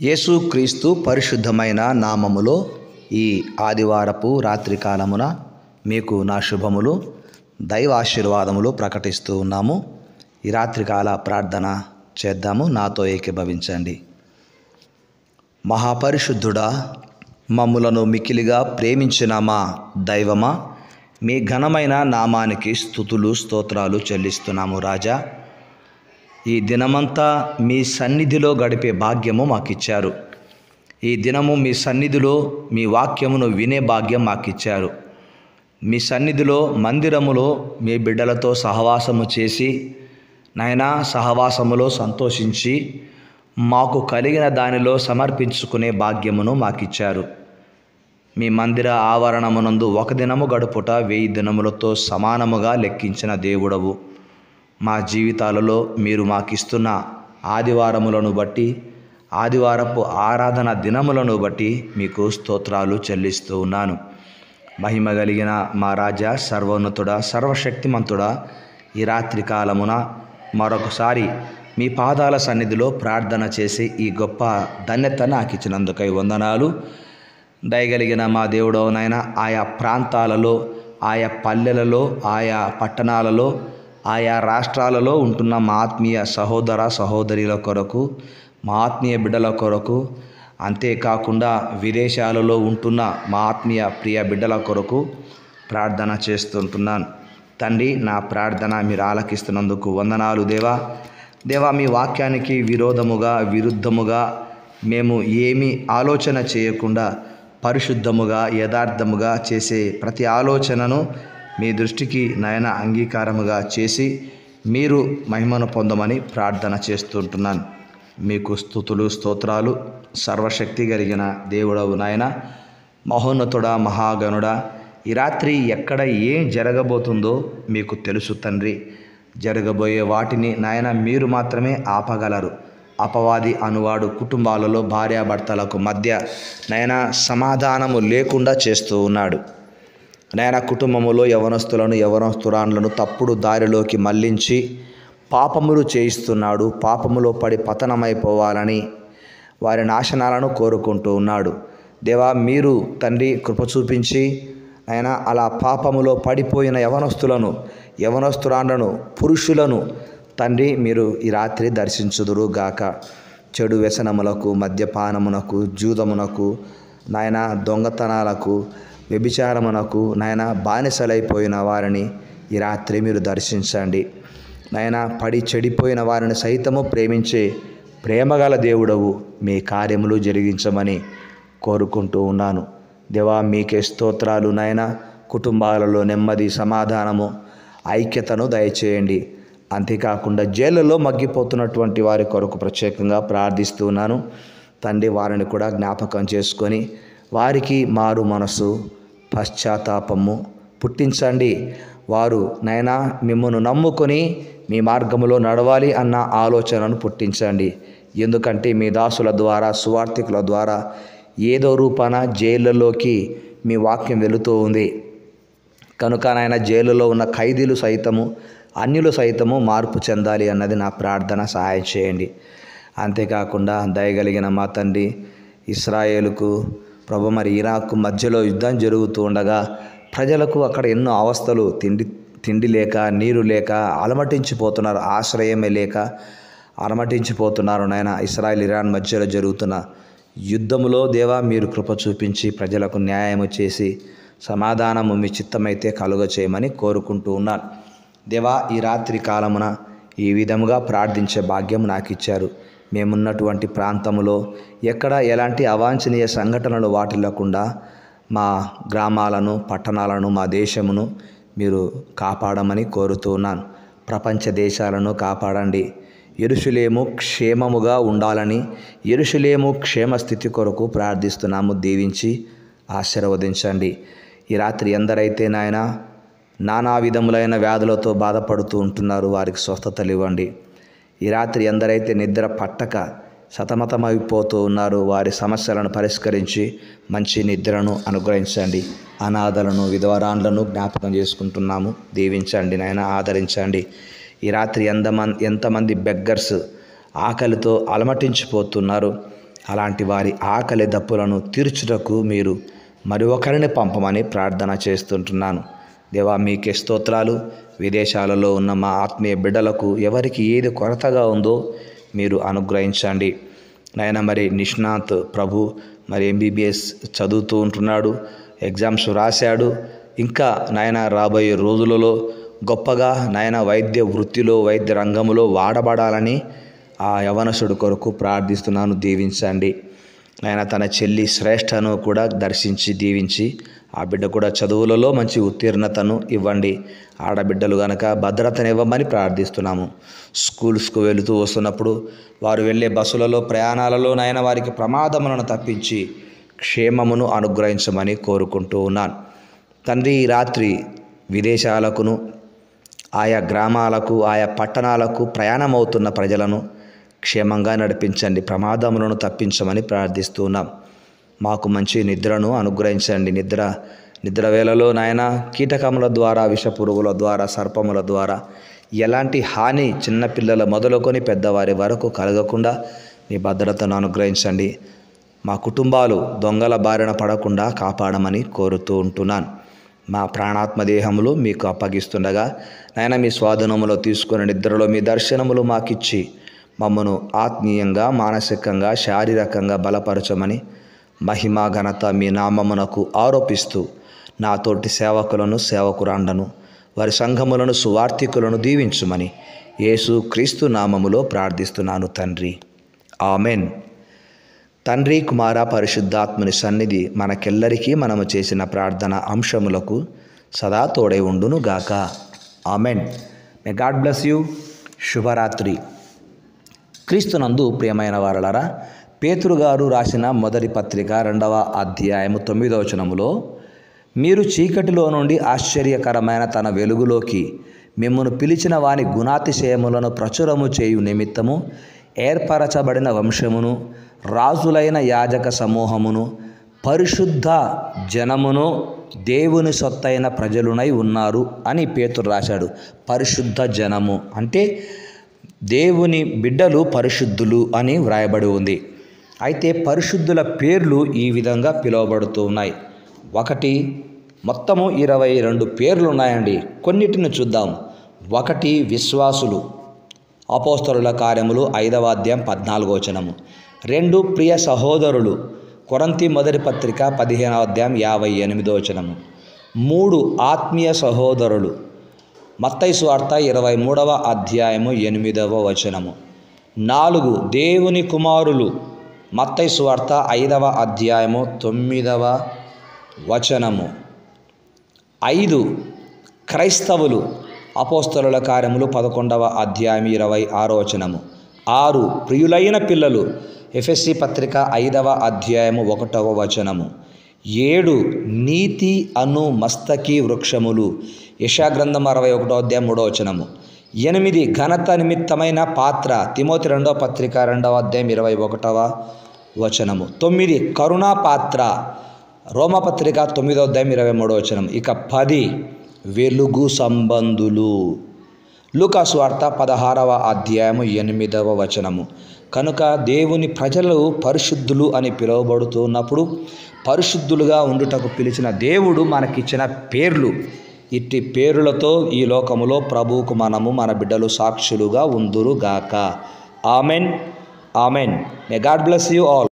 యేసుక్రీస్తు పరిశుద్ధమైన నామములో ఈ ఆదివారపు రాత్రికాలమున మీకు నా శుభములు, దైవ ఆశీర్వాదములు ప్రకటిస్తూ ఉన్నాము. ఈ రాత్రికాల ప్రార్థన చేద్దాము. నాతో ఏకీభవించండి. మహాపరిశుద్ధుడా, మమ్ములను మిక్కిలిగా ప్రేమించిన మా దైవమా, మీ ఘనమైన నామానికి స్తుతులు స్తోత్రాలు చెల్లిస్తున్నాము. రాజా, ఈ దినమంతా మీ సన్నిధిలో గడిపే భాగ్యము మాకిచ్చారు. ఈ దినము మీ సన్నిధిలో మీ వాక్యమును వినే భాగ్యం మాకిచ్చారు. మీ సన్నిధిలో మందిరములో మీ బిడ్డలతో సహవాసము చేసి నాయనా సహవాసములో సంతోషించి మాకు కలిగిన దానిలో సమర్పించుకునే భాగ్యమును మాకిచ్చారు. మీ మందిర ఆవరణమునందు ఒక దినము గడుపుట 1000 దినములతో సమానముగా లెక్కించిన దేవుడవు. మా జీవితాలలో మీరు మాకిస్తున్న ఆదివారములను బట్టి, ఆదివారపు ఆరాధన దినములను బట్టి మీకు స్తోత్రాలు చెల్లిస్తూ ఉన్నాను. మహిమ కలిగిన మా రాజా, సర్వోన్నతుడా, సర్వశక్తిమంతుడా, ఈ రాత్రి కాలమున మరొకసారి మీ పాదాల సన్నిధిలో ప్రార్థన చేసి ఈ గొప్ప ధన్యత నాకు ఇచ్చినందుకై వందనాలు. దయగలిగిన మా దేవుడవునైనా ఆయా ప్రాంతాలలో, ఆయా పల్లెలలో, ఆయా పట్టణాలలో, ఆయా రాష్ట్రాలలో ఉంటున్న మా ఆత్మీయ సహోదర సహోదరుల కొరకు, మా ఆత్మీయ బిడ్డల కొరకు, అంతేకాకుండా విదేశాలలో ఉంటున్న మా ఆత్మీయ ప్రియ బిడ్డల కొరకు ప్రార్థన చేస్తుంటున్నాను. తండ్రి, నా ప్రార్థన మీరు ఆలకిస్తున్నందుకు వందనాలు. దేవా, మీ వాక్యానికి విరుద్ధముగా మేము ఏమీ ఆలోచన చేయకుండా పరిశుద్ధముగా యథార్థముగా చేసే ప్రతి ఆలోచనను మీ దృష్టికి నయన అంగీకారముగా చేసి మీరు మహిమను పొందమని ప్రార్థన చేస్తుంటున్నాను. మీకు స్తుతులు స్తోత్రాలు. సర్వశక్తి కలిగిన దేవుడవు నాయన, మహోన్నతుడా, మహాగణుడా, ఈ రాత్రి ఎక్కడ ఏం జరగబోతుందో మీకు తెలుసు తండ్రి. జరగబోయే వాటిని నాయన మీరు మాత్రమే ఆపగలరు. అపవాది అనువాడు కుటుంబాలలో భార్యాభర్తలకు మధ్య నాయన సమాధానము లేకుండా చేస్తూ ఉన్నాడు. నాయన కుటుంబములో యవనస్తురాండ్లను తప్పుడు దారిలోకి మళ్లించి పాపములు చేయిస్తున్నాడు. పాపములో పడి పతనమైపోవాలని వారి నాశనాలను కోరుకుంటూ ఉన్నాడు. దేవా, మీరు తండ్రి కృప చూపించి ఆయన అలా పాపములో పడిపోయిన యవనస్తురాండ్లను పురుషులను తండ్రి మీరు ఈ రాత్రి దర్శించుదురు గాక. చెడు వ్యసనములకు, మద్యపానమునకు, జూదమునకు, నాయన దొంగతనాలకు, వ్యభిచారమునకు నాయన బానిసలైపోయిన వారిని ఈ రాత్రి మీరు దర్శించండి. నాయన పడి చెడిపోయిన వారిని సైతము ప్రేమించే ప్రేమగల దేవుడవు, మీ కార్యములు జరిగించమని కోరుకుంటూ ఉన్నాను. దేవా, మీకే స్తోత్రాలు. నాయన కుటుంబాలలో నెమ్మది, సమాధానము, ఐక్యతను దయచేయండి. అంతేకాకుండా జైళ్ళలో మగ్గిపోతున్నటువంటి వారి కొరకు ప్రత్యేకంగా ప్రార్థిస్తూ ఉన్నాను. తండ్రి, వారిని కూడా జ్ఞాపకం చేసుకొని వారికి మారు మనసు, పశ్చాత్తాపము పుట్టించండి. వారు నైనా మిమ్మల్ని నమ్ముకొని మీ మార్గములో నడవాలి అన్న ఆలోచనను పుట్టించండి. ఎందుకంటే మీ దాసుల ద్వారా, సువార్థికుల ద్వారా ఏదో రూపాన జైళ్ళలోకి మీ వాక్యం వెళుతూ ఉంది కనుక నాయన జైలులో ఉన్న ఖైదీలు సైతము, అన్యులు సైతము మార్పు చెందాలి అన్నది నా ప్రార్థన. సహాయం చేయండి. అంతేకాకుండా దయగలిగిన మా తండ్రి, ఇస్రాయేలుకు మరి ఇరాక్ మధ్యలో యుద్ధం జరుగుతూ ఉండగా ప్రజలకు అక్కడ ఎన్నో అవస్థలు, తిండి లేక, నీరు లేక అలమటించిపోతున్నారు. ఆశ్రయమే లేక అలమటించిపోతున్నారు. నాయన ఇస్రాయేల్ ఇరాన్ మధ్యలో జరుగుతున్న యుద్ధములో దేవా మీరు కృప చూపించి ప్రజలకు న్యాయము చేసి సమాధానము మీ చిత్తమైతే కలుగ చేయమని కోరుకుంటూ ఉన్నాను. దేవా, ఈ రాత్రి కాలమున ఈ విధముగా ప్రార్థించే భాగ్యం నాకు ఇచ్చారు. మేమున్నటువంటి ప్రాంతంలో ఎక్కడ ఎలాంటి అవాంఛనీయ సంఘటనలు వాటిల్లకుండా మా గ్రామాలను, పట్టణాలను, మా దేశమును మీరు కాపాడమని కోరుతూ ఉన్నాను. ప్రపంచ దేశాలను కాపాడండి. యెరూషలేము క్షేమముగా ఉండాలని, యెరూషలేము క్షేమస్థితి కొరకు ప్రార్థిస్తున్నాము. దీవించి ఆశీర్వదించండి. ఈ రాత్రి ఎందరైతే నాయన నానా విధములైన వ్యాధులతో బాధపడుతూ ఉంటున్నారు, వారికి స్వస్థతలు ఇవ్వండి. ఈ రాత్రి ఎందరైతే నిద్ర పట్టక సతమతమైపోతూ ఉన్నారు, వారి సమస్యలను పరిష్కరించి మంచి నిద్రను అనుగ్రహించండి. అనాథలను, విధవరాండ్లను జ్ఞాపకం చేసుకుంటున్నాము. దీవించండి నాయన, ఆదరించండి. ఈ రాత్రి ఎంతమంది బెగ్గర్స్ ఆకలితో అలమటించిపోతున్నారు, అలాంటి వారి ఆకలి దప్పులను తీర్చుటకు మీరు మరి ఒకరిని పంపమని ప్రార్థన చేస్తుంటున్నాను. దేవా, మీకే స్తోత్రాలు. విదేశాలలో ఉన్న మా ఆత్మీయ బిడ్డలకు ఎవరికి ఏది కొరతగా ఉందో మీరు అనుగ్రహించండి నాయన. మరి నిష్ణాంత్ ప్రభు మరి MBBS చదువుతూ ఉంటున్నాడు, ఎగ్జామ్స్ రాశాడు. ఇంకా నాయన రాబోయే రోజులలో గొప్పగా నాయన వైద్య వృత్తిలో, వైద్య రంగంలో వాడబడాలని ఆ యవనసుడు కొరకు ప్రార్థిస్తున్నాను. దీవించండి నాయన. తన చెల్లి శ్రేష్టను కూడా దర్శించి దీవించి ఆ బిడ్డ కూడా చదువులలో మంచి ఉత్తీర్ణతను ఇవ్వండి. ఆడబిడ్డలు గనక భద్రతనివ్వమని ప్రార్థిస్తున్నాము. స్కూల్స్కు వెళుతూ వస్తున్నప్పుడు వారు వెళ్ళే బస్సులలో, ప్రయాణాలలో నాయన వారికి ప్రమాదములను తప్పించి క్షేమమును అనుగ్రహించమని కోరుకుంటూ ఉన్నాను. తండ్రి, ఈ రాత్రి విదేశాలకును, ఆయా గ్రామాలకు, ఆయా పట్టణాలకు ప్రయాణమవుతున్న ప్రజలను క్షేమంగా నడిపించండి, ప్రమాదములను తప్పించమని ప్రార్థిస్తూ ఉన్నాం. మాకు మంచి నిద్రను అనుగ్రహించండి. నిద్ర వేళలో నాయన కీటకముల ద్వారా, విషపురుగుల ద్వారా, సర్పముల ద్వారా ఎలాంటి హాని చిన్నపిల్లల మొదలుకొని పెద్దవారి వరకు కలగకుండా మీ భద్రతను అనుగ్రహించండి. మా కుటుంబాలు దొంగల బారిన పడకుండా కాపాడమని కోరుతూ ఉంటున్నాను. మా ప్రాణాత్మ దేహములు మీకు అప్పగిస్తుండగా నాయన మీ స్వాధీనములో తీసుకుని నిద్రలో మీ దర్శనములు మాకిచ్చి మమ్మను ఆత్మీయంగా, మానసికంగా, శారీరకంగా బలపరచమని మహిమ ఘనత మీ నామమునకు ఆరోపిస్తూ నాతోటి సేవకులను, సేవకురాండను, వారి సంఘములను, సువార్థికులను దీవించుమని యేసు క్రీస్తు నామములో ప్రార్థిస్తున్నాను తండ్రి. ఆమెన్. తండ్రి, కుమార, పరిశుద్ధాత్మని సన్నిధి మనకెల్లరికీ మనము చేసిన ప్రార్థన అంశములకు సదా తోడై ఉండును గాక. Amen. May God bless you. శుభరాత్రి. క్రీస్తునందు ప్రియమైన వారలారా, పేతురు గారు రాసిన మొదటి పత్రిక 2వ అధ్యాయము 9వ వచనములో, మీరు చీకటిలో నుండి ఆశ్చర్యకరమైన తన వెలుగులోకి మిమ్మును పిలిచిన వాని గుణాతిశయములను ప్రచురము చేయు నిమిత్తము ఏర్పరచబడిన వంశమును, రాజులైన యాజక సమూహమును, పరిశుద్ధ జనమును, దేవుని సొత్తైన ప్రజలునై ఉన్నారు అని పేతురు రాశాడు. పరిశుద్ధ జనము అంటే దేవుని బిడ్డలు పరిశుద్ధులు అని వ్రాయబడి ఉంది. అయితే పరిశుద్ధుల పేర్లు ఈ విధంగా పిలువబడుతూ ఉన్నాయి. మొత్తము 22 పేర్లు ఉన్నాయండి. కొన్నిటిని చూద్దాం. 1 విశ్వాసులు, అపోస్తలుల కార్యములు 5వ అధ్యాయం 14వ వచనము. 2 ప్రియ సహోదరులు, కొరింథీ మొదటి పత్రిక 15వ అధ్యాయం 58వ వచనము. 3 ఆత్మీయ సహోదరులు, మత్తయి సువార్త 23వ అధ్యాయము 8వ వచనము. 4 దేవుని కుమారులు, మత్తయి సువార్త 5వ అధ్యాయము 9వ వచనము. 5 క్రైస్తవులు, అపోస్తలుల కార్యములు 11వ అధ్యాయం 26వ వచనము. 6 ప్రియులైన పిల్లలు, ఎఫెసీ పత్రిక 5వ అధ్యాయము 1వ వచనము. 7 నీతి అను మస్తకి వృక్షములు, యెషయా గ్రంథం 61వ అధ్యాయం 3వ వచనము. 8 ఘనత నిమిత్తమైన పాత్ర, తిమోతి 2వ పత్రిక 2వ అధ్యాయం 21వ వచనము. 9 కరుణా పాత్ర, రోమపత్రిక 9వ అధ్యాయం 23వ వచనం. ఇక 10 వెలుగు సంబంధులు, లూకా సువార్త 16వ అధ్యాయము 8వ వచనము. కనుక దేవుని ప్రజలు పరిశుద్ధులు అని పిలువబడుతున్నప్పుడు పరిశుద్ధులుగా ఉండుటకు పిలిచిన దేవుడు మనకిచ్చిన పేర్లు. ఇట్టి పేరులతో ఈ లోకములో ప్రభువుకు మనము, మన బిడ్డలు సాక్షులుగా ఉందురుగాక. Amen. Amen. May God bless you all.